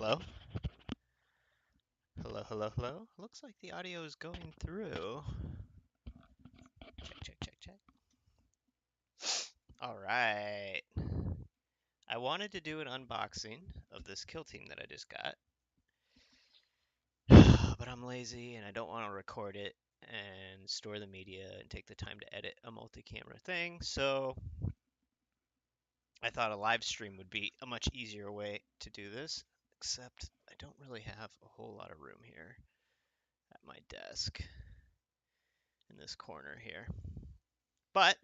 Hello? Hello, hello, hello. Looks like the audio is going through. Check, check, check, check. All right. I wanted to do an unboxing of this kill team that I just got, but I'm lazy and I don't want to record it and store the media and take the time to edit a multi-camera thing. So I thought a live stream would be a much easier way to do this, except I don't really have a whole lot of room here at my desk in this corner here. But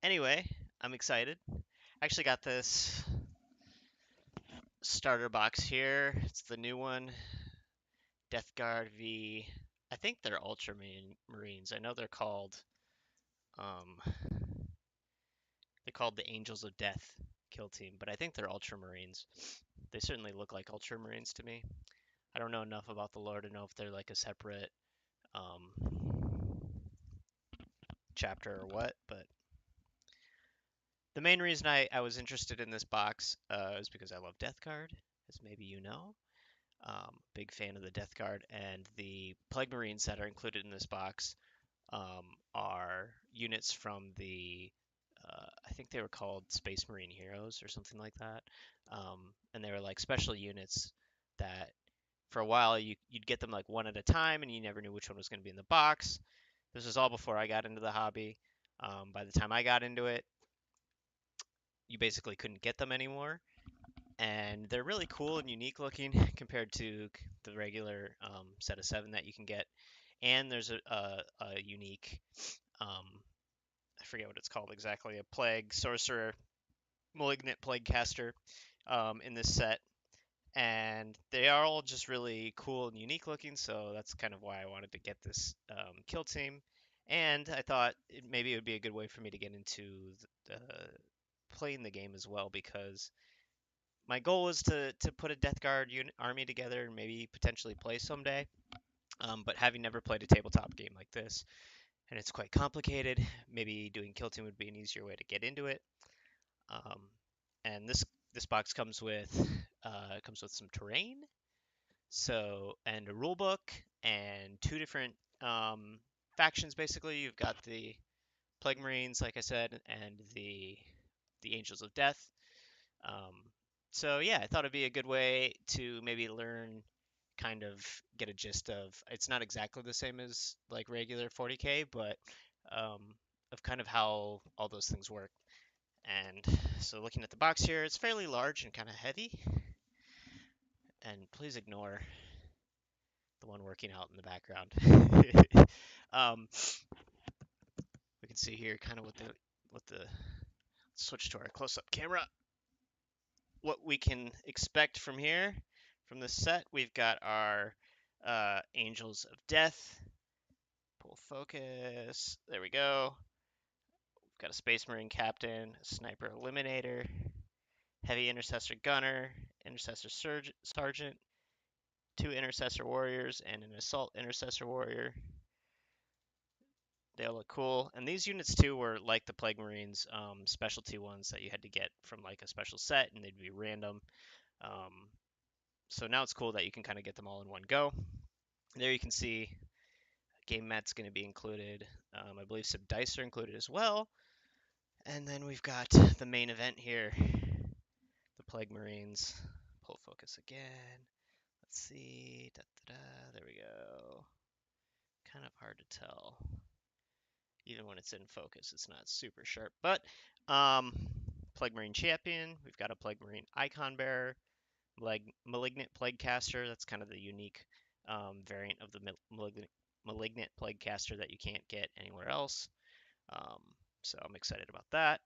anyway, I'm excited. I actually got this starter box here. It's the new one, Death Guard V. I think they're Ultramarines. I know um, they're called the Angels of Death kill team, but I think they're Ultramarines. They certainly look like Ultramarines to me. I don't know enough about the lore to know if they're like a separate chapter or what, but the main reason I was interested in this box is because I love Death Guard, as maybe you know. Big fan of the Death Guard, and the Plague Marines that are included in this box are units from I think they were called Space Marine Heroes or something like that. And they were like special units that for a while you'd get them like one at a time and you never knew which one was going to be in the box. This was all before I got into the hobby. By the time I got into it, you basically couldn't get them anymore, and they're really cool and unique looking compared to the regular set of seven that you can get. And there's a unique, um, I forget what it's called exactly, a plague sorcerer, malignant plague caster in this set. And they are all just really cool and unique looking, so that's kind of why I wanted to get this kill team. And I thought maybe it would be a good way for me to get into playing the game as well, because my goal is to put a Death Guard army together and maybe potentially play someday. But having never played a tabletop game like this, and it's quite complicated, maybe doing Kill Team would be an easier way to get into it. Um, and this box comes with some terrain, so and a rule book and two different factions. Basically, you've got the Plague Marines, like I said, and the Angels of Death. Um, so yeah, I thought it'd be a good way to maybe learn, kind of get a gist of. It's not exactly the same as like regular 40K, but um, of kind of how all those things work. And so looking at the box here, it's fairly large and kind of heavy. And please ignore the one working out in the background. um, we can see here kind of what the switch to our close-up camera. What we can expect from here, from this set. We've got our Angels of Death. Pull focus. There we go. We've got a Space Marine Captain, a Sniper Eliminator, Heavy Intercessor Gunner, Intercessor Sergeant, two Intercessor Warriors, and an Assault Intercessor Warrior. They all look cool. And these units too were like the Plague Marines, specialty ones that you had to get from like a special set, and they'd be random. Um, so now it's cool that you can kind of get them all in one go. There you can see game mat's going to be included. I believe some dice are included as well. And then we've got the main event here, the Plague Marines. Pull focus again. Let's see. Da, da, da. There we go. Kind of hard to tell. Even when it's in focus, it's not super sharp. But Plague Marine Champion. We've got a Plague Marine Icon Bearer. Malignant Plague Caster. That's kind of the unique variant of the Malignant Plague Caster that you can't get anywhere else. Um, so I'm excited about that.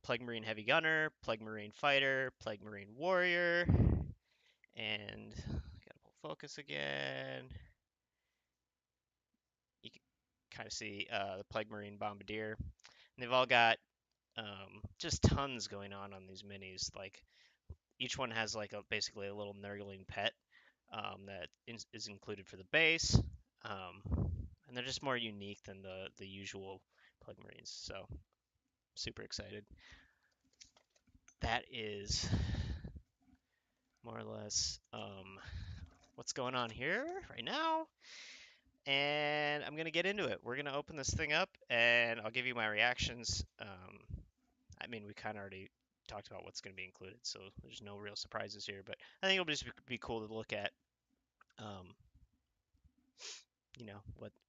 Plague Marine Heavy Gunner, Plague Marine Fighter, Plague Marine Warrior, and gotta pull focus again. You can kind of see the Plague Marine Bombardier. And they've all got just tons going on these minis. Like each one has like basically a little nurgling pet that is included for the base, and they're just more unique than the usual Plague Marines. So super excited. That is more or less what's going on here right now. And I'm gonna get into it. We're gonna open this thing up, and I'll give you my reactions. I mean, we kind of already talked about what's gonna be included, so there's no real surprises here. But I think it'll just be cool to look at, um,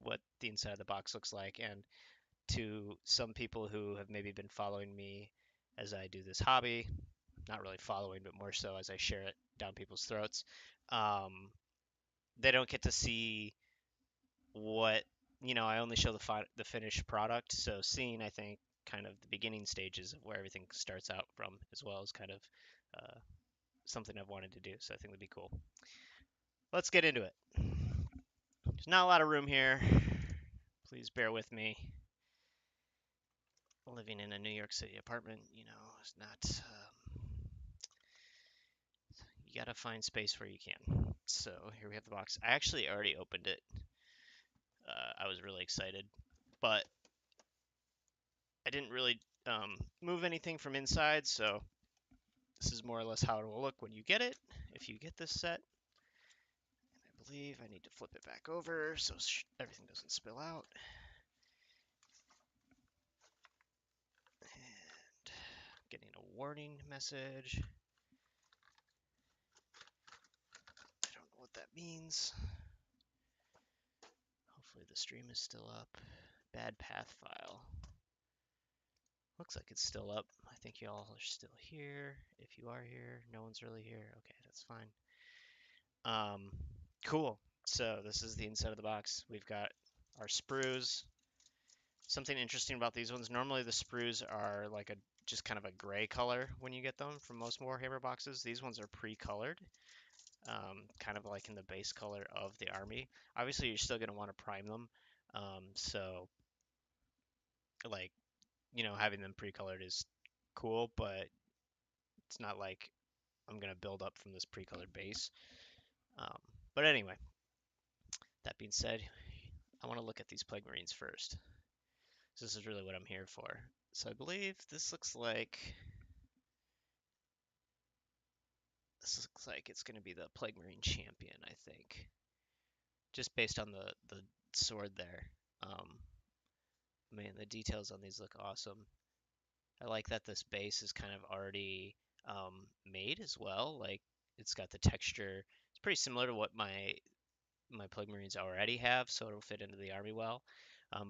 what the inside of the box looks like. And to some people who have maybe been following me as I do this hobby, not really following, but more so as I share it down people's throats, um, they don't get to see what I only show the finished product. So seeing, I think, kind of the beginning stages of where everything starts out from, as well as kind of uh, something I've wanted to do. So I think that'd be cool. Let's get into it. There's not a lot of room here. Please bear with me. Living in a New York City apartment, is not. You gotta find space where you can. So here we have the box. I actually already opened it. I was really excited, but I didn't really move anything from inside, so this is more or less how it will look when you get it, if you get this set. And I believe I need to flip it back over so everything doesn't spill out. And getting a warning message. I don't know what that means. Hopefully the stream is still up. Bad path file. Looks like it's still up. I think y'all are still here. If you are here, no one's really here. Okay, that's fine. Cool. So this is the inside of the box. We've got our sprues. Something interesting about these ones, normally the sprues are like just kind of a gray color when you get them from most Warhammer boxes. These ones are pre-colored, kind of like in the base color of the army. Obviously, you're still going to want to prime them. So like, having them pre-colored is cool, but it's not like I'm going to build up from this pre-colored base. Um, but anyway, that being said, I want to look at these Plague Marines first. So this is really what I'm here for. So I believe this looks like it's going to be the Plague Marine Champion, I think. Just based on the sword there. Man, the details on these look awesome. I like that this base is kind of already made as well. Like, it's got the texture. It's pretty similar to what my Plague Marines already have, so it'll fit into the army well.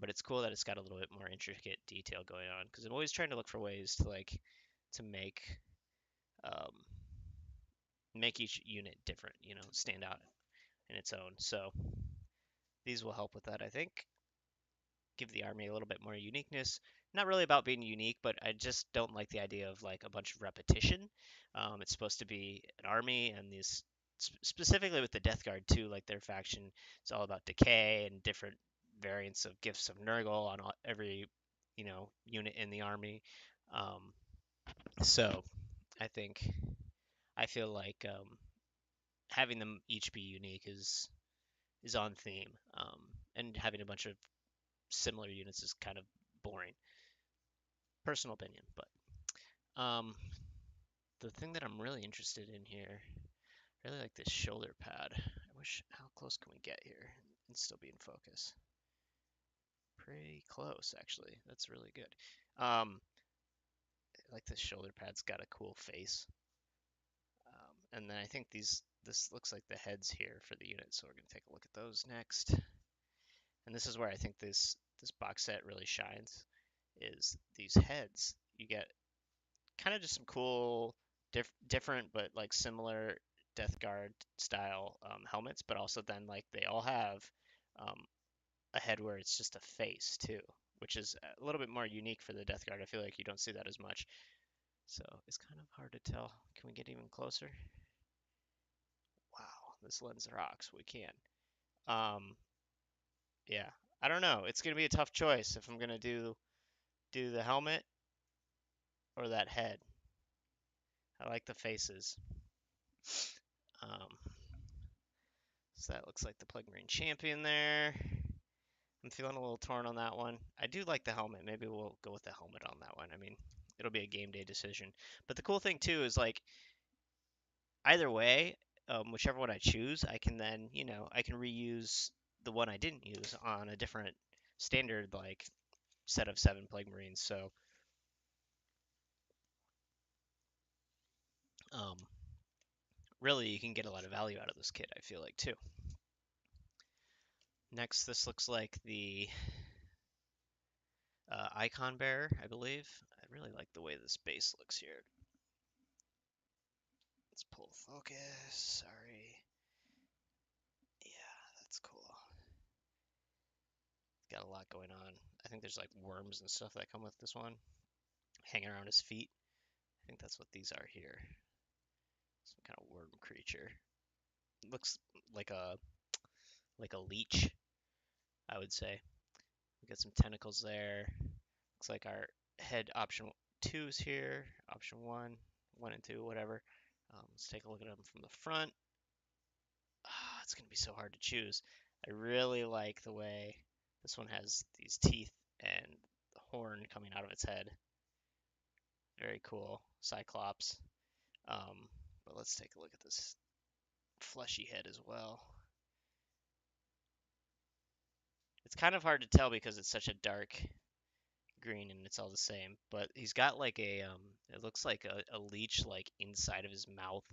But it's cool that it's got a little bit more intricate detail going on, because I'm always trying to look for ways to um, make each unit different, stand out in its own. So these will help with that, I think. Give the army a little bit more uniqueness. Not really about being unique, but I just don't like the idea of like a bunch of repetition. It's supposed to be an army, and these specifically with the Death Guard too, like their faction, it's all about decay and different variants of gifts of Nurgle on every unit in the army. Um, so I think I feel like having them each be unique is on theme, and having a bunch of similar units is kind of boring. Personal opinion, but the thing that I'm really interested in here, I really like this shoulder pad. I wish, how close can we get here and still be in focus? Pretty close, actually. That's really good. I like this shoulder pad's got a cool face. And then I think this looks like the heads here for the unit, so we're gonna take a look at those next. And this is where I think this box set really shines, is these heads. You get kind of just some cool, different but like similar Death Guard style helmets, but also then like they all have um, a head where it's just a face too, which is a little bit more unique for the Death Guard. I feel like you don't see that as much, so it's kind of hard to tell. Can we get even closer? Wow, this lens rocks. We can. Um, yeah, I don't know. It's gonna be a tough choice if I'm gonna do the helmet or that head. I like the faces. Um, so that looks like the Plague Marine Champion there. I'm feeling a little torn on that one. I do like the helmet. Maybe we'll go with the helmet on that one. I mean, it'll be a game day decision. But the cool thing too is like either way, whichever one I choose, I can then, I can reuse the one I didn't use on a different standard like set of 7 Plague Marines. So um, really, you can get a lot of value out of this kit, I feel like, too. Next, this looks like the icon bearer, I believe. I really like the way this base looks here. Let's pull focus. Sorry. Yeah, that's cool. Got a lot going on. I think there's like worms and stuff that come with this one, hanging around his feet. I think that's what these are here. Some kind of worm creature. Looks like a leech, I would say. We got some tentacles there. Looks like our head option 2 is here. Option 1, 1 and 2, whatever. Let's take a look at them from the front. It's going to be so hard to choose. I really like the way this one has these teeth and the horn coming out of its head. Very cool. Cyclops. But let's take a look at this fleshy head as well. It's kind of hard to tell because it's such a dark green and it's all the same. But he's got like it looks like a leech like inside of his mouth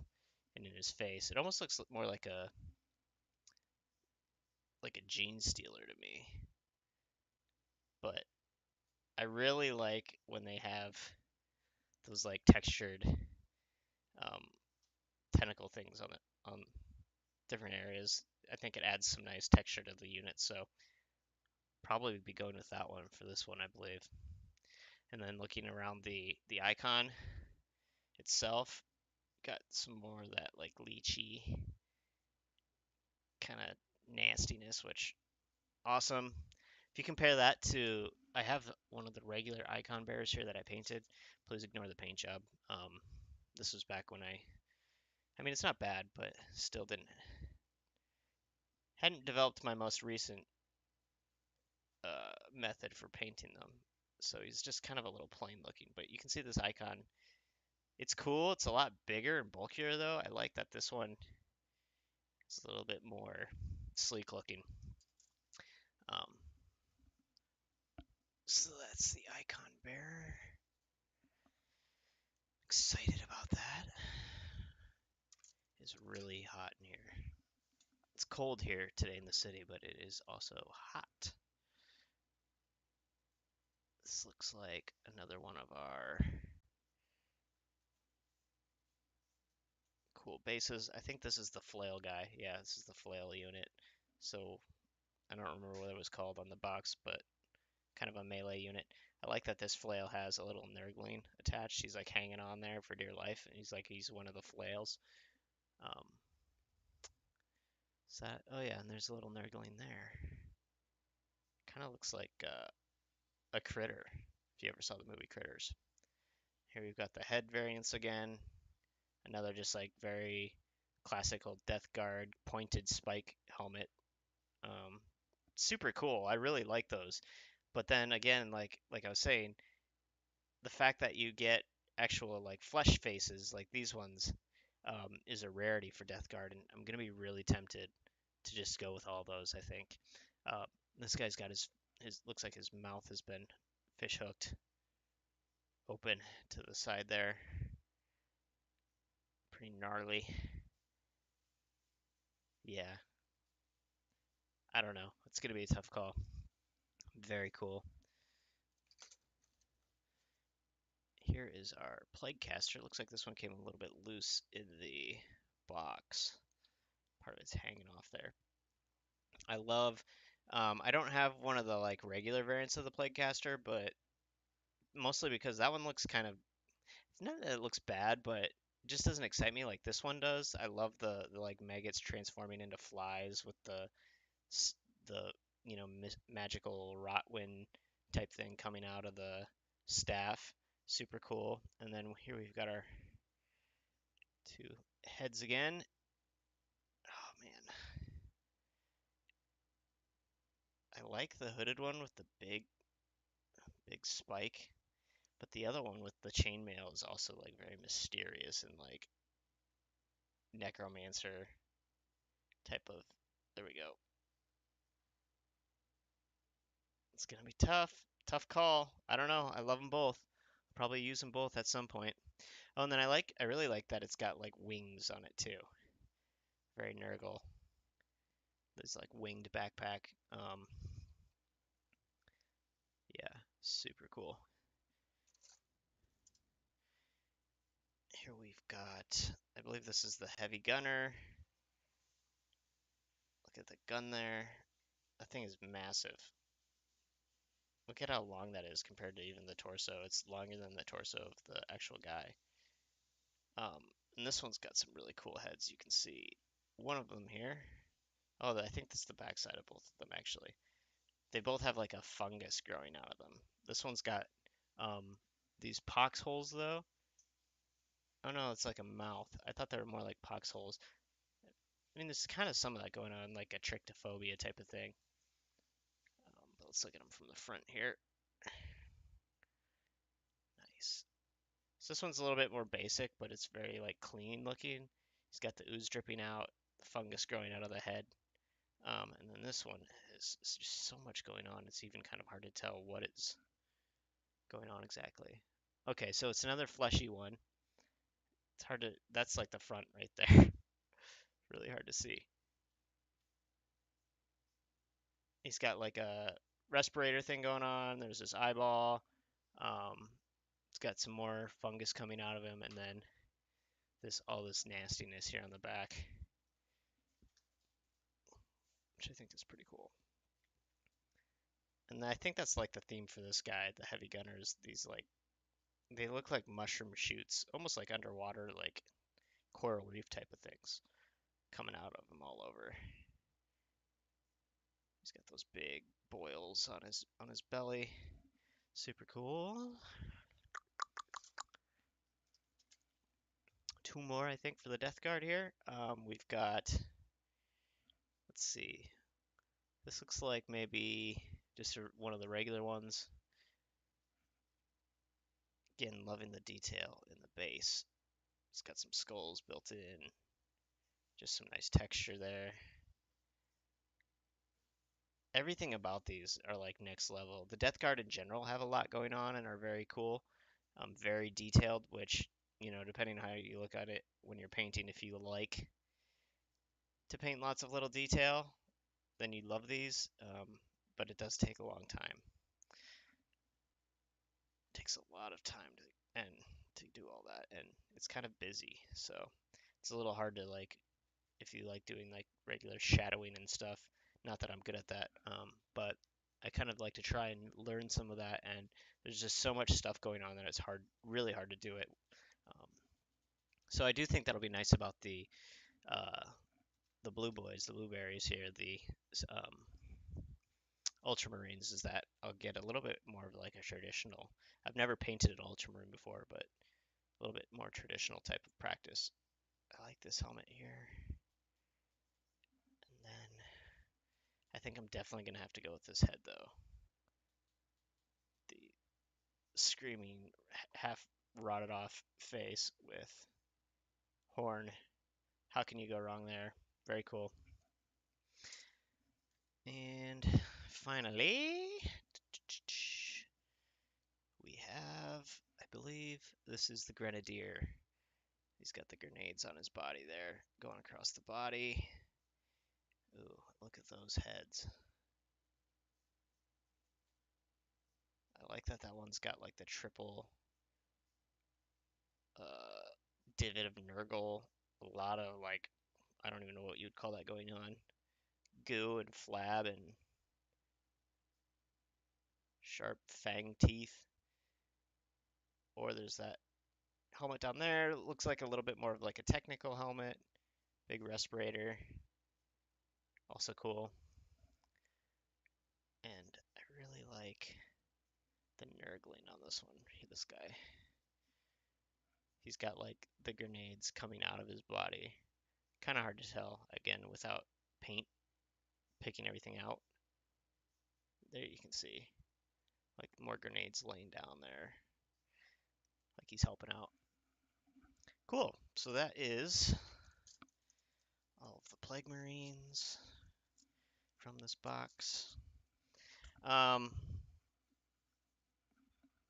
and in his face. It almost looks more like a gene stealer to me. But I really like when they have those like textured um, tentacle things on different areas. I think it adds some nice texture to the unit. So probably be going with that one for this one, I believe. And then looking around the icon itself, got some more of that like lychee kind of nastiness, which awesome. If you compare that to, I have one of the regular icon bearers here that I painted. Please ignore the paint job. This was back when I mean, it's not bad, but still hadn't developed my most recent method for painting them. So he's just kind of a little plain looking, but you can see this icon. It's cool. It's a lot bigger and bulkier though. I like that this one is a little bit more sleek looking. Um, so that's the icon bearer. Excited about that. It's really hot in here. It's cold here today in the city, but it is also hot. This looks like another one of our cool bases. I think this is the flail guy. Yeah, this is the flail unit. So I don't remember what it was called on the box, but kind of a melee unit. I like that this flail has a little nurgling attached. He's like hanging on there for dear life, and he's one of the flails. Um, oh yeah, and there's a little nurgling there. Kind of looks like a critter, if you ever saw the movie Critters. Here we've got the head variants again. Another just like very classical Death Guard pointed spike helmet. Um, Super cool. I really like those. But then again, like I was saying, the fact that you get actual like flesh faces like these ones is a rarity for Death Guard, and I'm gonna be really tempted to just go with all those. I think uh, this guy's got his looks like his mouth has been fish hooked open to the side there. Pretty gnarly. Yeah, I don't know. It's gonna be a tough call. Very cool. Here is our Plague Caster. Looks like this one came a little bit loose in the box. Part of it's hanging off there. I love. I don't have one of the like regular variants of the Plague Caster, but mostly because that one looks kind of. It's not that it looks bad, but it just doesn't excite me like this one does. I love the like maggots transforming into flies with the magical rotwind type thing coming out of the staff. Super cool. And then here we've got our two heads again. Oh man, I like the hooded one with the big spike, but the other one with the chainmail is also like very mysterious and like necromancer type of. There we go. It's gonna be tough. Tough call. I don't know. I love them both. Probably use them both at some point. Oh, and then I really like that it's got like wings on it too. Very Nurgle. This like winged backpack. Yeah, super cool. Here we've got, I believe this is the heavy gunner. Look at the gun there. That thing is massive. Look at how long that is compared to even the torso. It's longer than the torso of the actual guy. Um, and this one's got some really cool heads. You can see one of them here. Oh, I think that's the backside of both of them actually. They both have like a fungus growing out of them. This one's got um, these pox holes though. Oh no, it's like a mouth. I thought they were more like pox holes. I mean, there's kind of some of that going on, like a trichtophobia type of thing. But let's look at them from the front here. Nice. So this one's a little bit more basic, but it's very like clean looking. He's got the ooze dripping out, the fungus growing out of the head. And then this one has just so much going on. It's even kind of hard to tell what is going on exactly. Okay, so it's another fleshy one. It's hard to, that's like the front right there. Really hard to see. He's got like a respirator thing going on. There's this eyeball. Um, it's got some more fungus coming out of him, and then all this nastiness here on the back, which I think is pretty cool. And I think that's like the theme for this guy, the heavy gunners. These like they look like mushroom shoots, almost like underwater, like coral reef type of things coming out of him all over. He's got those big boils on his belly. Super cool. Two more, I think, for the Death Guard here. We've got, let's see. This looks like maybe just one of the regular ones. Again, loving the detail in the base. It's got some skulls built in. Just some nice texture there. Everything about these are like next level. The Death Guard in general have a lot going on and are very cool. Very detailed, which, you know, depending on how you look at it when you're painting, if you like to paint lots of little detail, then you love these. But it does take a long time. It takes a lot of time to do all that, and it's kind of busy, so it's a little hard to like if you like doing like regular shadowing and stuff. Not that I'm good at that, but I kind of like to try and learn some of that. And there's just so much stuff going on that it's hard, really hard to do it. Um, so I do think that'll be nice about uh, the blue boys, the blueberries here, the um, ultramarines, is that I'll get a little bit more of like a traditional. I've never painted an ultramarine before, but a little bit more traditional type of practice. I like this helmet here. And then I think I'm definitely going to have to go with this head, though. The screaming, half rotted off face with horn. How can you go wrong there? Very cool. And finally, we have, I believe, this is the Grenadier. He's got the grenades on his body there, going across the body. Ooh, look at those heads. I like that one's got like the triple divot of Nurgle. A lot of like, I don't even know what you'd call that going on. Goo and flab and sharp fang teeth. Or there's that helmet down there. Looks like a little bit more of like a technical helmet. Big respirator. Also cool. And I really like the Nurgling on this one. This guy. He's got like the grenades coming out of his body. Kind of hard to tell, again, without paint picking everything out. There you can see like more grenades laying down there. Like he's helping out. Cool. So that is Plague Marines from this box. Um,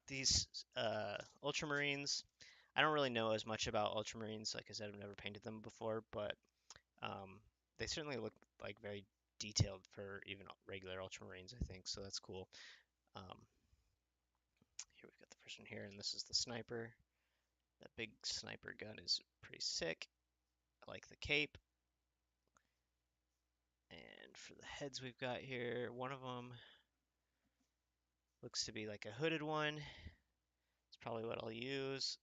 these Ultramarines, I don't really know as much about Ultramarines. Like I said, I've never painted them before, but um, they certainly look like very detailed for even regular Ultramarines, I think, so that's cool. Um, here we've got the first one here, and this is the sniper. That big sniper gun is pretty sick. I like the cape. And for the heads we've got here, one of them looks to be like a hooded one. It's probably what I'll use.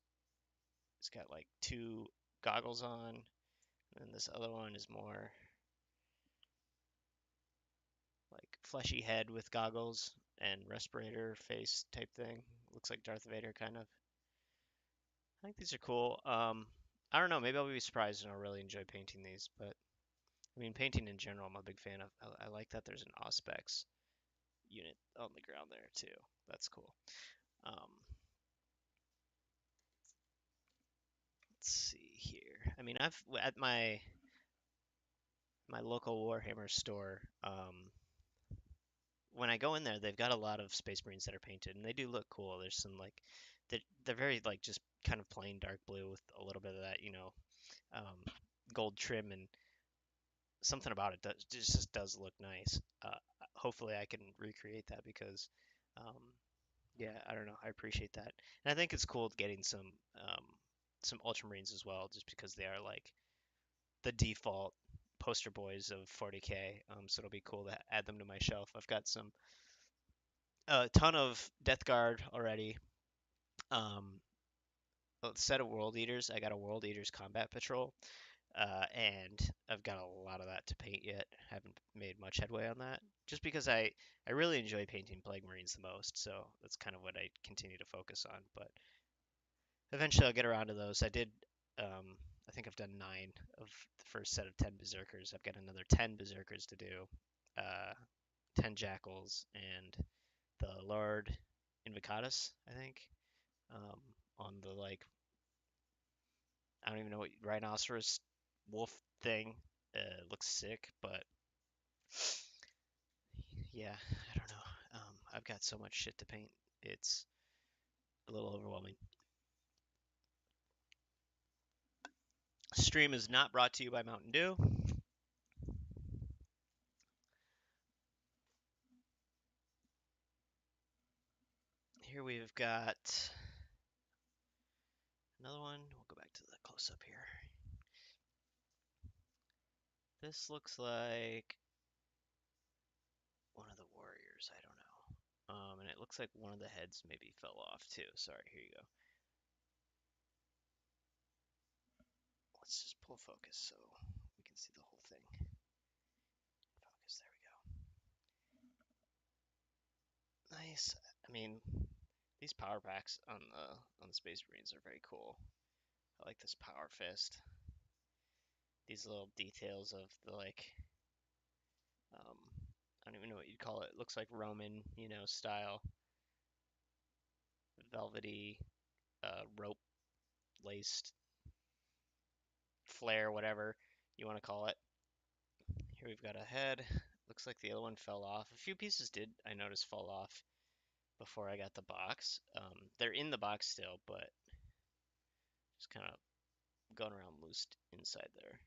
It's got like two goggles on, and this other one is more like fleshy head with goggles and respirator face type thing. Looks like Darth Vader kind of. I think these are cool. I don't know. Maybe I'll be surprised and I'll really enjoy painting these. But I mean, painting in general, I'm a big fan of. I like that there's an Auspex unit on the ground there too. That's cool. Um, let's see here. I mean, I've at my local Warhammer store. When I go in there, they've got a lot of Space Marines that are painted, and they do look cool. There's some like they're very like just kind of plain dark blue with a little bit of that, um, gold trim, and something about it just does look nice. Hopefully, I can recreate that because, um, yeah, I don't know, I appreciate that, and I think it's cool getting some Ultramarines as well, just because they are like the default poster boys of 40K. So it'll be cool to add them to my shelf. I've got a ton of Death Guard already. Um, a set of World Eaters. I got a World Eaters Combat Patrol. And I've got a lot of that to paint yet. Haven't made much headway on that, just because I really enjoy painting Plague Marines the most, so that's kind of what I continue to focus on. But eventually I'll get around to those. I think I've done 9 of the first set of 10 Berserkers. I've got another 10 Berserkers to do, 10 Jackals, and the Lord Invocatus, I think, um, on the like I don't even know what rhinoceros wolf thing. Looks sick, but yeah, I don't know. I've got so much shit to paint. It's a little overwhelming. Stream is not brought to you by Mountain Dew. Here we've got another one. We'll go back to the close up here. This looks like one of the warriors. I don't know. And it looks like one of the heads maybe fell off too. Sorry, here you go. Let's just pull focus so we can see the whole thing. Focus, there we go. Nice. I mean, these power packs on the Space Marines are very cool. I like this power fist. These little details of the like, um, I don't even know what you'd call it. It looks like Roman, style, velvety, rope laced flare, whatever you want to call it. Here we've got a head. Looks like the other one fell off. A few pieces did, I noticed, fall off before I got the box. They're in the box still, but just kind of going around loose inside there.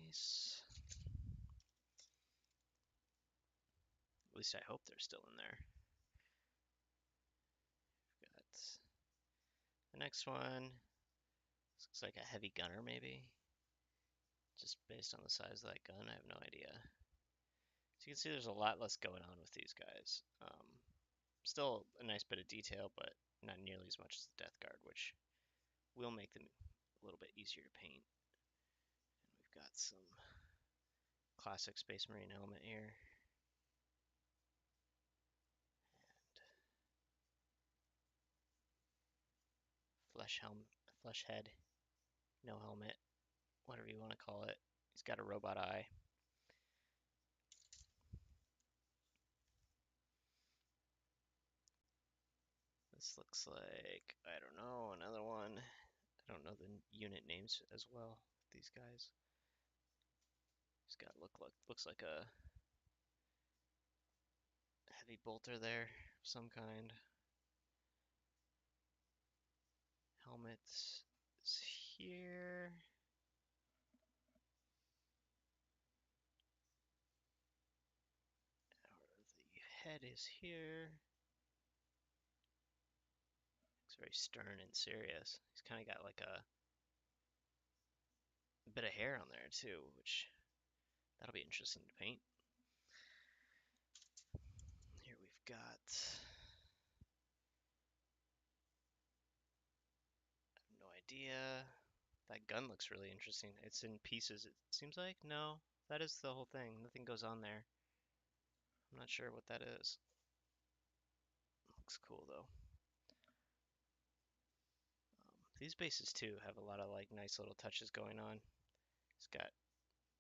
Nice. At least I hope they're still in there. Got the next one. Looks like a heavy gunner, maybe. Just based on the size of that gun, I have no idea. So you can see there's a lot less going on with these guys. Still a nice bit of detail, but not nearly as much as the Death Guard, which will make them a little bit easier to paint. And we've got some classic Space Marine helmet here. And flesh head, no helmet, whatever you want to call it. He's got a robot eye. This looks like, I don't know, another one. I don't know the unit names as well. these guys. He's got looks like a heavy bolter there of some kind. Helmet is here. The head is here. Looks very stern and serious. He's kind of got like a bit of hair on there too, which that'll be interesting to paint. Here we've got, I have no idea. That gun looks really interesting. It's in pieces, it seems like. No, that is the whole thing. Nothing goes on there. I'm not sure what that is. Looks cool though. These bases too have a lot of like nice little touches going on. It's got,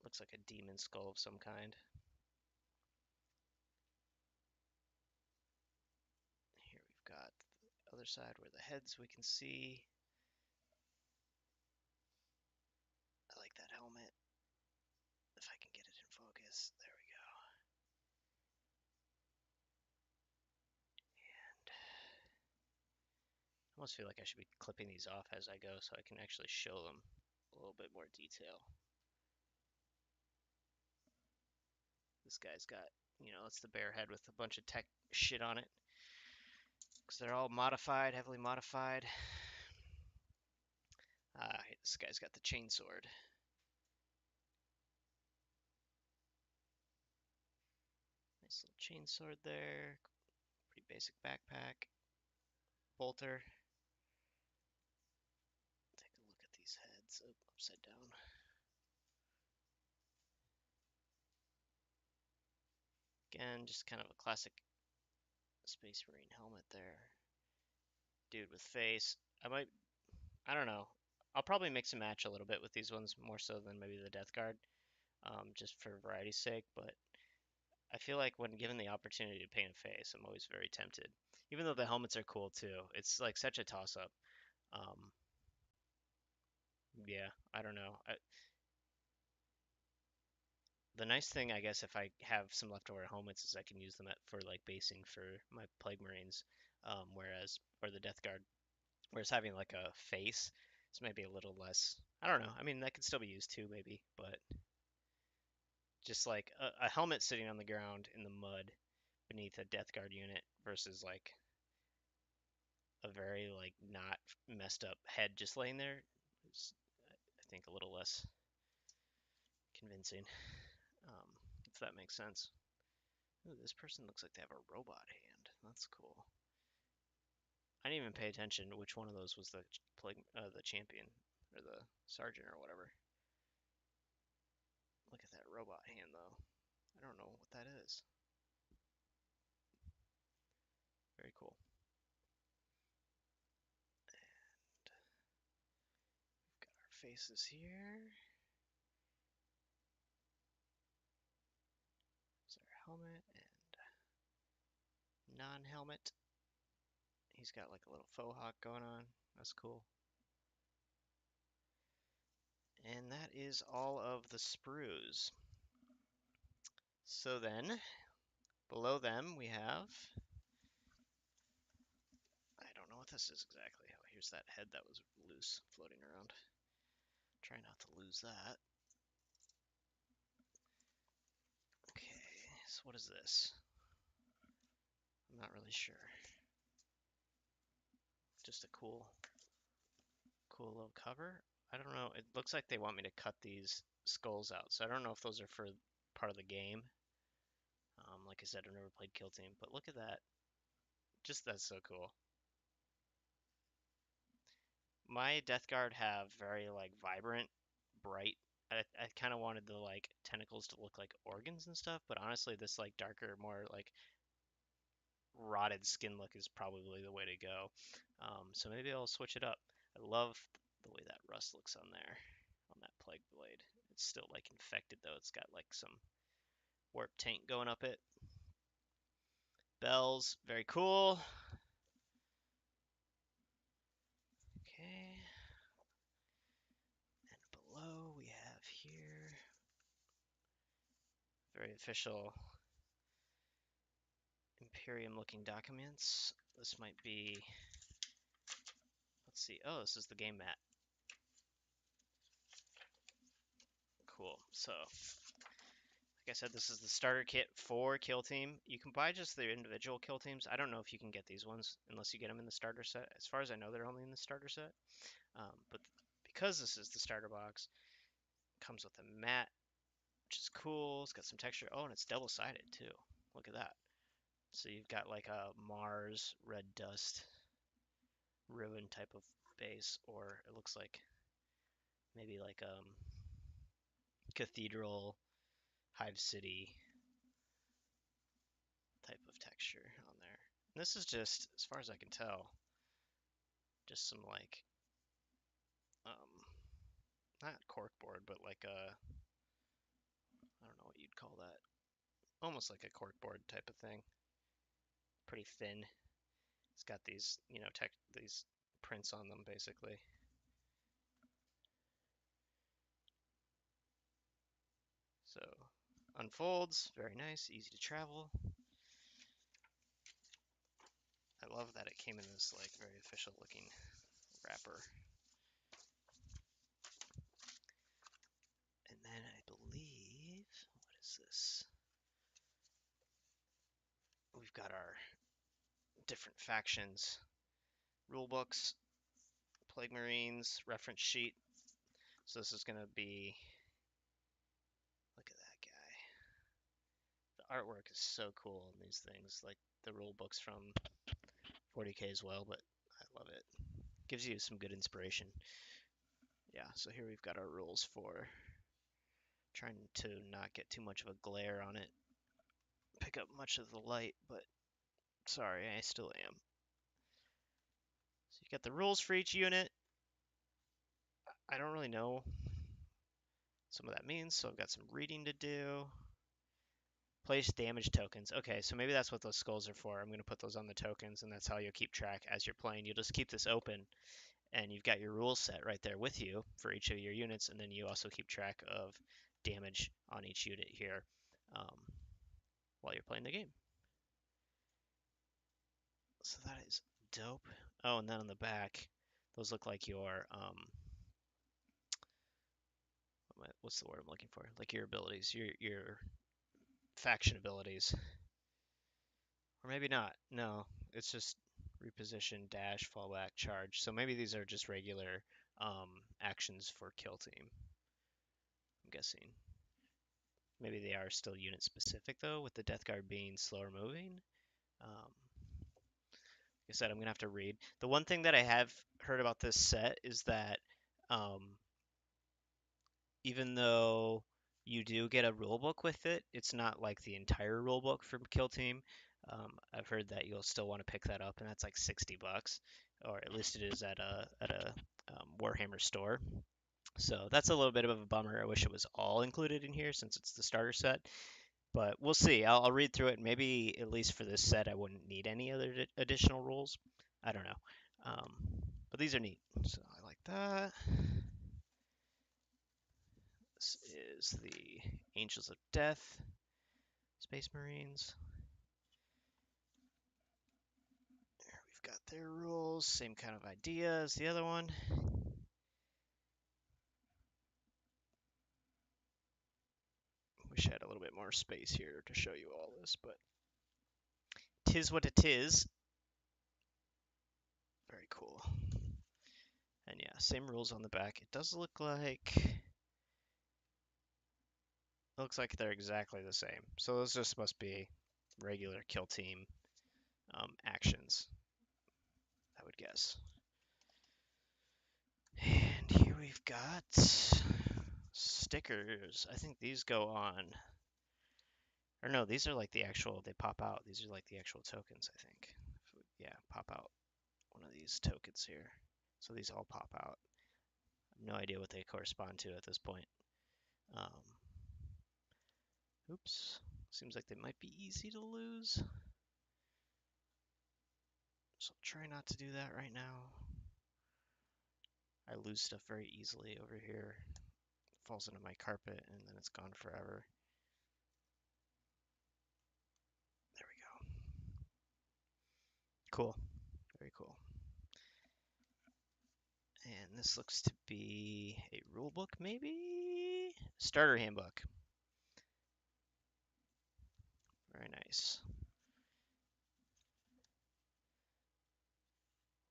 looks like a demon skull of some kind. Here we've got the other side where the heads we can see. I like that helmet. If I can get it in focus. There we go. And I almost feel like I should be clipping these off as I go so I can actually show them a little bit more detail. This guy's got, you know, it's the bear head with a bunch of tech shit on it. Because they're all modified, heavily modified. This guy's got the chainsword. Nice little chainsword there. Pretty basic backpack. Bolter. Take a look at these heads. Oh, upside down. Again, just kind of a classic Space Marine helmet there. Dude with face. I don't know. I'll probably mix and match a little bit with these ones, more so than maybe the Death Guard, just for variety's sake. But I feel like when given the opportunity to paint a face, I'm always very tempted. Even though the helmets are cool too, it's like such a toss-up. Um, yeah, I don't know. The nice thing, I guess, if I have some leftover helmets, is I can use them for like basing for my Plague Marines, or the Death Guard. Whereas having like a face is maybe a little less. I don't know. I mean, that could still be used too, maybe, but just like a helmet sitting on the ground in the mud beneath a Death Guard unit versus like a very like not messed up head just laying there is, I think, a little less convincing, um, if that makes sense. Ooh, this person looks like they have a robot hand. That's cool. I didn't even pay attention to which one of those was the champion or the sergeant or whatever. Look at that robot hand though. I don't know what that is. Very cool. We've got our faces here. There's our helmet and non-helmet. He's got like a little faux hawk going on. That's cool. And that is all of the sprues. So then, below them we have, I don't know what this is exactly. Oh, here's that head that was loose floating around. Try not to lose that. Okay, so what is this? I'm not really sure. Just a cool little cover. I don't know. It looks like they want me to cut these skulls out, so I don't know if those are for part of the game. Like I said, I've never played Kill Team, but look at that. Just that's so cool. My Death Guard have very like vibrant, bright. I kind of wanted the like tentacles to look like organs and stuff, but honestly, this like darker, more like rotted skin look is probably the way to go. So maybe I'll switch it up. I love the way that rust looks on there, on that plague blade. It's still like infected though. It's got like some warp taint going up it. Bells, very cool. Okay. And below we Very official Imperium looking documents. This might be, let's see. Oh, this is the game mat. Cool. So, like I said, this is the starter kit for Kill Team. You can buy just the individual Kill Teams. I don't know if you can get these ones unless you get them in the starter set. As far as I know, they're only in the starter set. But because this is the starter box, it comes with a mat, which is cool. It's got some texture. Oh, and it's double-sided too. Look at that. So you've got like a Mars red dust ruin type of base, or it looks like maybe like Cathedral, Hive City type of texture on there. And this is just, as far as I can tell, just some like not corkboard, but like a, I don't know what you'd call that. Almost like a corkboard type of thing. Pretty thin. It's got these, these prints on them basically. So unfolds, very nice, easy to travel. I love that it came in this like very official looking wrapper. And then I believe, what is this? We've got our different factions, rule books, Plague Marines, reference sheet. So this is going to be, look at that guy. The artwork is so cool in these things, like the rule books from 40K as well, but I love it. Gives you some good inspiration. Yeah, so here we've got our rules for trying to not get too much of a glare on it, pick up much of the light, but sorry, I still am. So you got the rules for each unit. I don't really know some of that means, so I've got some reading to do. Place damage tokens. Okay, so maybe that's what those skulls are for. I'm going to put those on the tokens, and that's how you'll keep track as you're playing. You'll just keep this open, and you've got your rule set right there with you for each of your units, and then you also keep track of damage on each unit here um, while you're playing the game. So that is dope. Oh, and then on the back, those look like your what's the word I'm looking for? Like your abilities, your faction abilities. Or maybe not. No, it's just reposition, dash, fallback, charge. So maybe these are just regular actions for kill team. I'm guessing. Maybe they are still unit specific though, with the Death Guard being slower moving. Like I said, I'm gonna have to read. The one thing that I have heard about this set is that um, even though you do get a rule book with it, it's not like the entire rule book from Kill Team. I've heard that you'll still want to pick that up, and that's like $60, or at least it is at a Warhammer store. So that's a little bit of a bummer. I wish it was all included in here since it's the starter set, but we'll see. I'll read through it. Maybe at least for this set, I wouldn't need any other additional rules. I don't know, um, but these are neat. So I like that. This is the Angels of Death, Space Marines. There we've got their rules, same kind of idea as the other one. Wish I had a little bit more space here to show you all this, but tis what it is. Very cool. And yeah, same rules on the back. It does look like looks like they're exactly the same. So those just must be regular kill team actions, I would guess. And here we've got stickers. I think these go on. Or no, these are like the actual, they pop out. These are like the actual tokens, I think. Yeah, pop out one of these tokens here. So these all pop out. I have no idea what they correspond to at this point. Oops. Seems like they might be easy to lose. So I'll try not to do that right now. I lose stuff very easily over here. It falls into my carpet and then it's gone forever. Cool. Very cool. And this looks to be a rule book, maybe? Starter handbook. Very nice.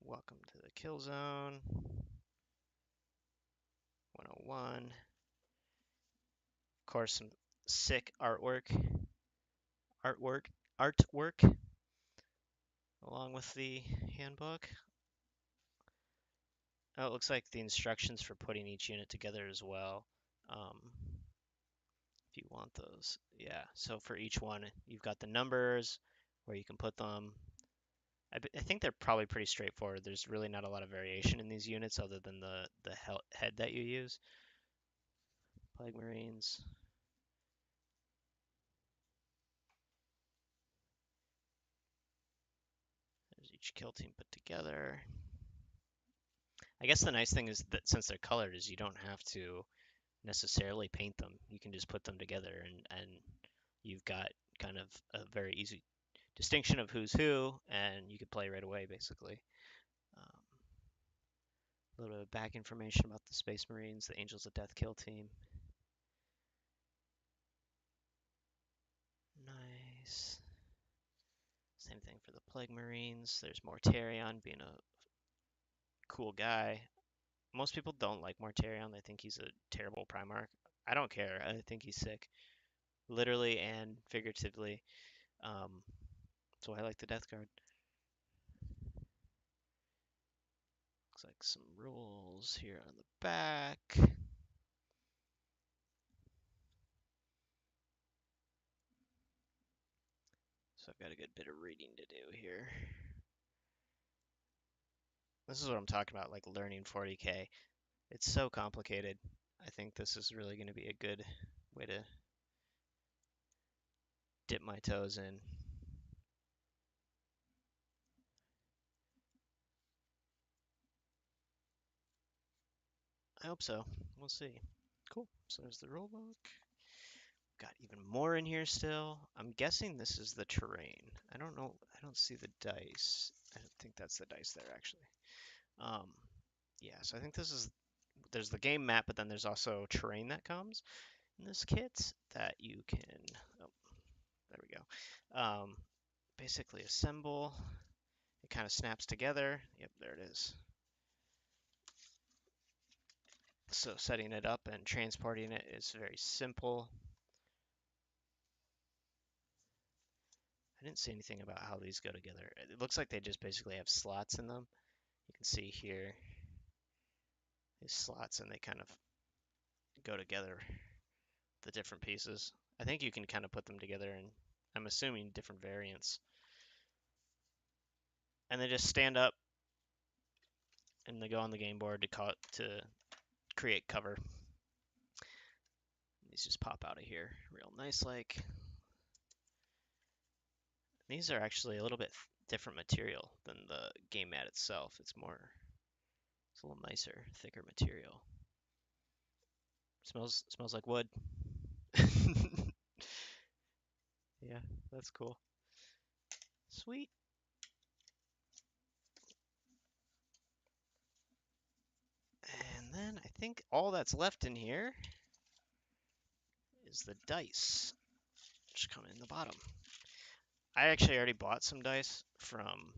Welcome to the kill zone. 101. Of course, some sick artwork, artwork, along with the handbook. Oh, it looks like the instructions for putting each unit together as well. If you want those, yeah. So for each one, you've got the numbers where you can put them. I think they're probably pretty straightforward. There's really not a lot of variation in these units other than the head that you use. Plague Marines. There's each kill team put together. I guess the nice thing is that since they're colored is you don't have to necessarily paint them. You can just put them together and you've got kind of a very easy distinction of who's who, and you can play right away basically. A little bit of back information about the Space Marines, the Angels of Death kill team. Nice. Same thing for the Plague Marines. There's Mortarion being a cool guy. Most people don't like Mortarion. They think he's a terrible Primarch. I don't care. I think he's sick, literally and figuratively. Um, so I like the Death Guard. Looks like some rules here on the back. So I've got a good bit of reading to do here. This is what I'm talking about, like learning 40K. It's so complicated. I think this is really going to be a good way to dip my toes in. I hope so. We'll see. Cool. So there's the rulebook. Got even more in here still. I'm guessing this is the terrain. I don't know. I don't see the dice. I don't think that's the dice there actually. Um, yeah, so I think this is, there's the game map, but then there's also terrain that comes in this kit that you can, oh, there we go. Basically assemble. It kind of snaps together. Yep, there it is. So setting it up and transporting it is very simple. I didn't see anything about how these go together. It looks like they just basically have slots in them. You can see here these slots and they kind of go together, the different pieces. I think you can kind of put them together and I'm assuming different variants. And they just stand up and they go on the game board to create cover. These just pop out of here real nice like. These are actually a little bit different material than the game mat itself. It's a little nicer, thicker material. Smells like wood. Yeah, that's cool. Sweet. And then I think all that's left in here is the dice, which come in the bottom. I actually already bought some dice from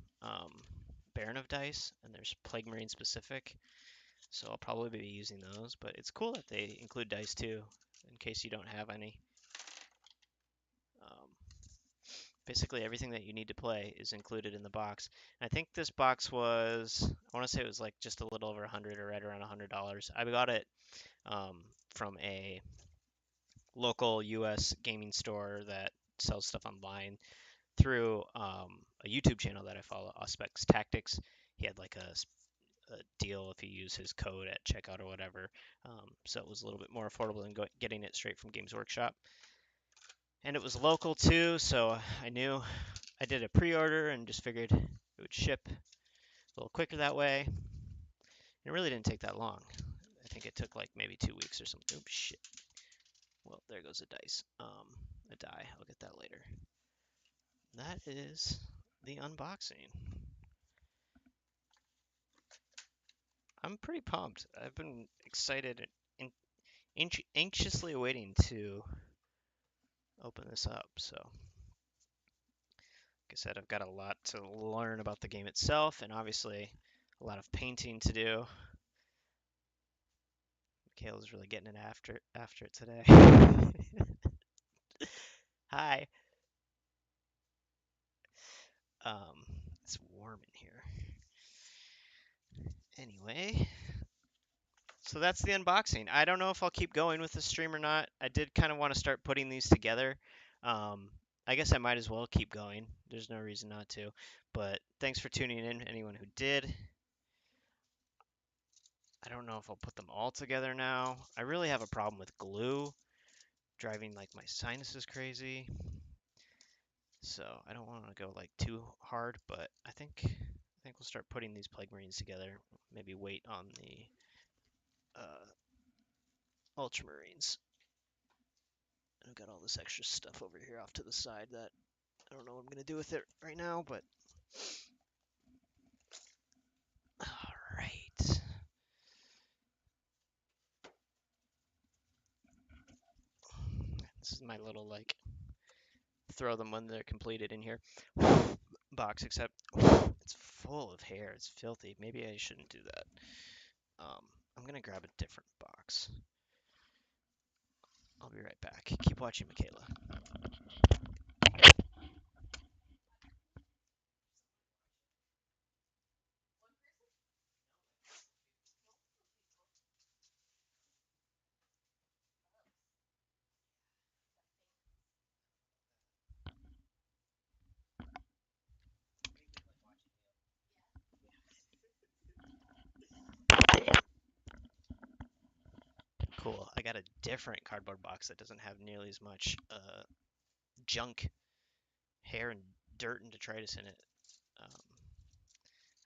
Baron of Dice, and there's Plague Marine specific, so I'll probably be using those. But it's cool that they include dice too, in case you don't have any. Um, Basically, everything that you need to play is included in the box. And I think this box was, I want to say it was like just a little over 100 or right around $100. I got it from a local U.S. gaming store that sells stuff online through a YouTube channel that I follow, Auspex Tactics. He had like a deal if you use his code at checkout or whatever. So it was a little bit more affordable than getting it straight from Games Workshop. And it was local too, so I knew I did a pre-order and just figured it would ship a little quicker that way. And it really didn't take that long. I think it took like maybe 2 weeks or something. Oops, shit. Well, there goes a dice. A die. I'll get that later. That is the unboxing. I'm pretty pumped. I've been excited and anxiously awaiting to open this up. So, like I said, I've got a lot to learn about the game itself, and obviously a lot of painting to do. Michaela's really getting it after it today. Hi. Um, it's warm in here. Anyway, so that's the unboxing. I don't know if I'll keep going with the stream or not. I did kind of want to start putting these together. Um, I guess I might as well keep going. There's no reason not to. But thanks for tuning in, anyone who did. I don't know if I'll put them all together now. I really have a problem with glue, driving like my sinuses crazy. So I don't want to go like too hard, but I think we'll start putting these Plague Marines together. Maybe wait on the Ultramarines. I've got all this extra stuff over here off to the side that I don't know what I'm gonna do with it right now, but all right. This is my little like throw them when they're completed in here box, except it's full of hair. It's filthy. Maybe I shouldn't do that. I'm gonna grab a different box. I'll be right back. Keep watching, Michaela. Cool. I got a different cardboard box that doesn't have nearly as much junk, hair, and dirt and detritus in it. I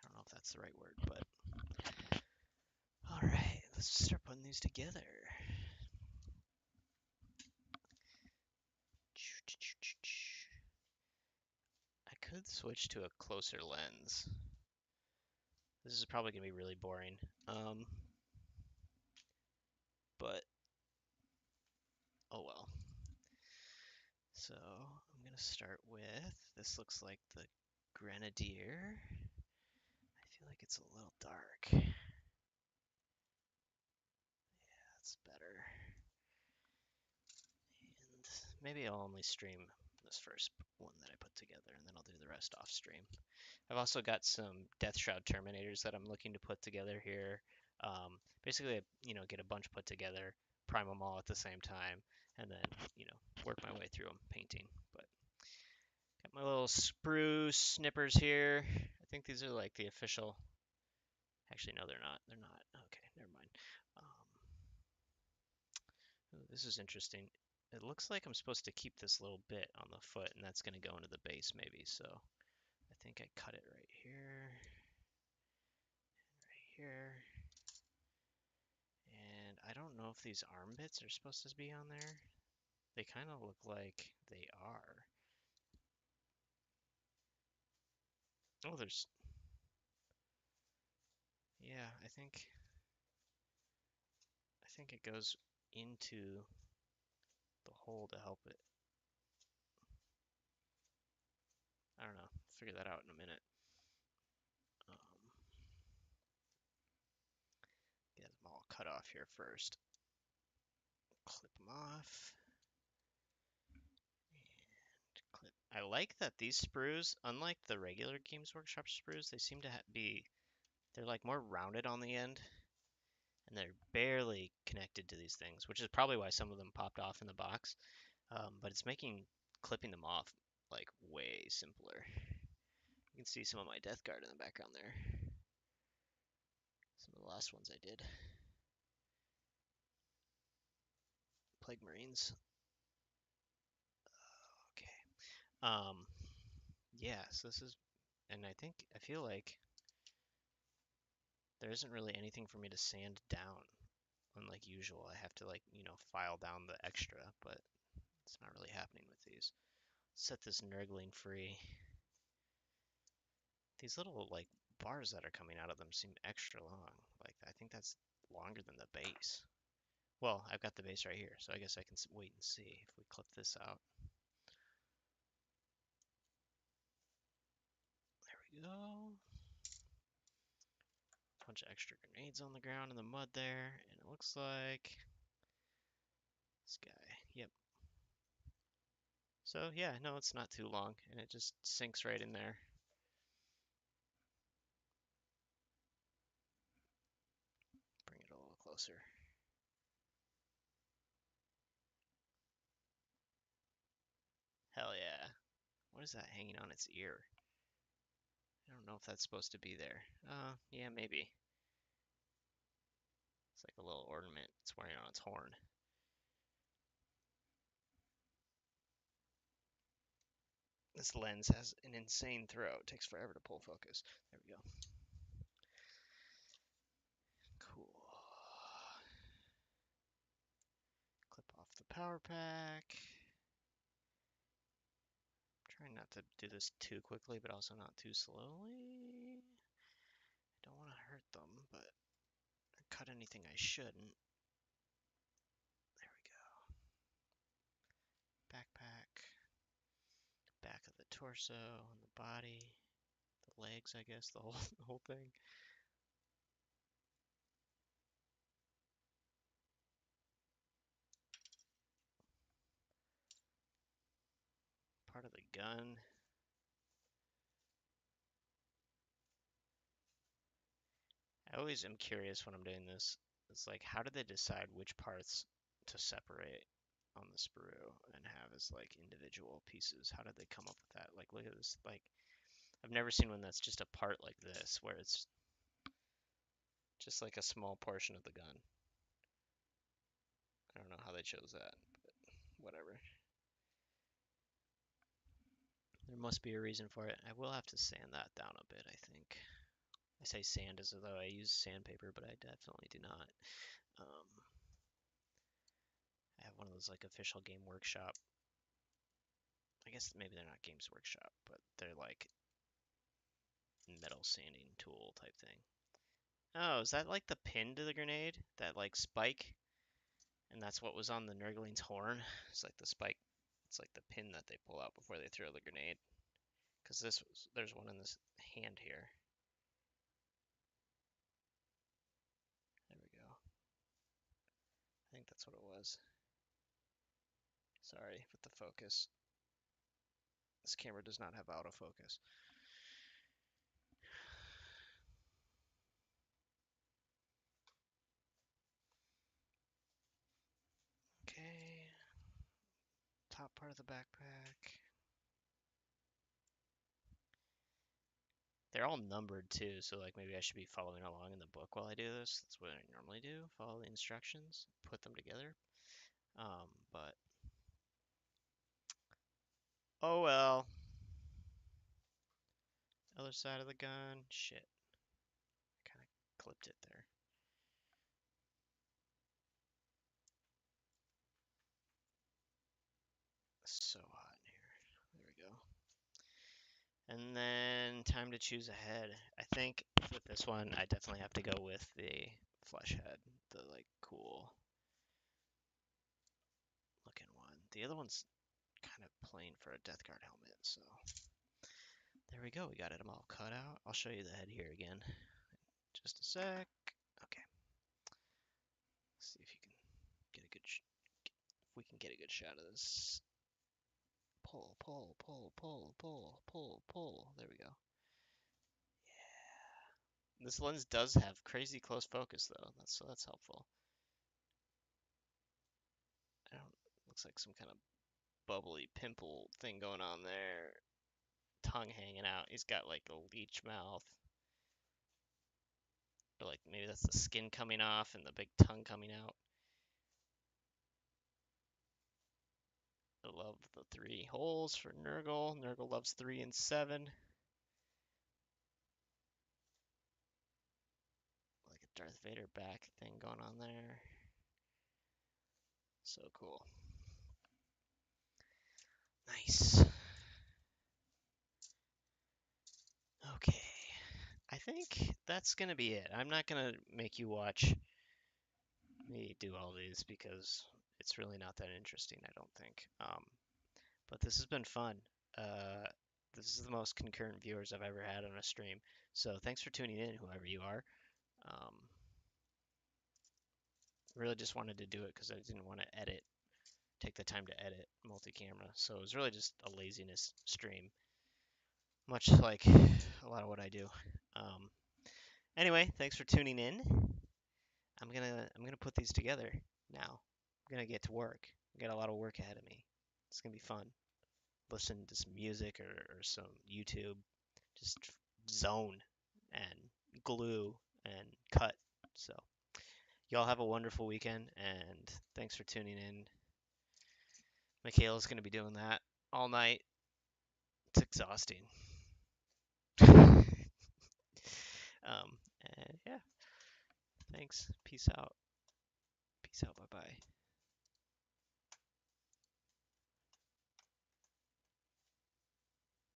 don't know if that's the right word, but all right, let's start putting these together. I could switch to a closer lens. This is probably gonna be really boring. But oh well. So I'm gonna start with this. Looks like the Grenadier. I feel like it's a little dark. Yeah, that's better. And maybe I'll only stream this first one that I put together, and then I'll do the rest off stream. I've also got some Death Shroud Terminators that I'm looking to put together here. Basically, get a bunch put together, prime them all at the same time, and then, work my way through them painting. But got my little spruce snippers here. I think these are like the official. Actually, no, they're not. They're not. Okay, never mind. Ooh, this is interesting. It looks like I'm supposed to keep this little bit on the foot, and that's going to go into the base maybe. So I think I cut it right here, right here. And I don't know if these arm bits are supposed to be on there. They kind of look like they are. Oh, there's... Yeah, I think it goes into the hole to help it. I don't know. Figure that out in a minute. Um, get them all cut off here first. Clip them off. And clip. I like that these sprues, unlike the regular Games Workshop sprues, they seem to they're like more rounded on the end, and they're barely connected to these things, which is probably why some of them popped off in the box. But it's making clipping them off like way simpler. You can see some of my Death Guard in the background there. Some of the last ones I did. Plague Marines. Okay. Yeah, so this is, and I feel like there isn't really anything for me to sand down. Unlike usual, I have to file down the extra, but it's not really happening with these. Set this Nurgling free. These little like bars that are coming out of them seem extra long. like I think that's longer than the base. Well, I've got the base right here, so I guess I can wait and see if we clip this out. There we go. Bunch of extra grenades on the ground in the mud there, and it looks like this guy. Yep. So yeah, no, it's not too long, and it just sinks right in there. Bring it a little closer. Hell yeah. What is that hanging on its ear? I don't know if that's supposed to be there. Yeah, maybe. It's like a little ornament it's wearing on its horn. This lens has an insane throw. It takes forever to pull focus. There we go. Cool. Clip off the power pack. Trying not to do this too quickly, but also not too slowly. I don't want to hurt them, but cut anything I shouldn't. There we go. Backpack. Back of the torso and the body. The legs, I guess, the whole thing. Part of the gun. I always am curious when I'm doing this. It's like, how do they decide which parts to separate on the sprue and have as like individual pieces? How did they come up with that? Like, look at this. Like, I've never seen one that's just a part like this, where it's just like a small portion of the gun. I don't know how they chose that, but whatever. There must be a reason for it. I will have to sand that down a bit, I think. I say sand as though I use sandpaper, but I definitely do not. I have one of those like official Game Workshop. I guess maybe they're not Games Workshop, but they're like metal sanding tool type thing. Oh, is that like the pin to the grenade? That like spike? And that's what was on the Nurgling's horn? It's like the spike. It's like the pin that they pull out before they throw the grenade. Because there's one in this hand here. There we go. I think that's what it was. Sorry with the focus. This camera does not have autofocus. Okay. Top part of the backpack. They're all numbered too, so like maybe I should be following along in the book while I do this. That's what I normally do. Follow the instructions, put them together. But oh well. Other side of the gun. Shit. Kind of clipped it there. So hot in here. There we go. And then time to choose a head. I think with this one, I definitely have to go with the flesh head, the like cool looking one. The other one's kind of plain for a Death Guard helmet, so there we go. We got it all cut out. I'll show you the head here again. Just a sec. Okay. Let's see if you can get a good, if we can get a good shot of this. Pull, pull, pull, pull, pull, pull, pull. There we go. Yeah. This lens does have crazy close focus though. That's helpful. I don't. Looks like some kind of bubbly pimple thing going on there. Tongue hanging out. He's got like a leech mouth. Or like maybe that's the skin coming off and the big tongue coming out. I love the 3 holes for Nurgle. Nurgle loves 3 and 7. Like a Darth Vader back thing going on there. So cool. Nice. Okay. I think that's gonna be it. I'm not gonna make you watch me do all these because it's really not that interesting, I don't think. But this has been fun. Uh, this is the most concurrent viewers I've ever had on a stream. So thanks for tuning in, whoever you are. Um, really just wanted to do it because I didn't want to take the time to edit multi-camera. So it was really just a laziness stream, much like a lot of what I do. Um, anyway, thanks for tuning in. I'm gonna put these together now. I'm gonna get to work. I got a lot of work ahead of me. It's gonna be fun. Listen to some music or some YouTube. Just zone and glue and cut. So y'all have a wonderful weekend and thanks for tuning in. Michaela's gonna be doing that all night. It's exhausting. And yeah, thanks. Peace out. Peace out. Bye bye.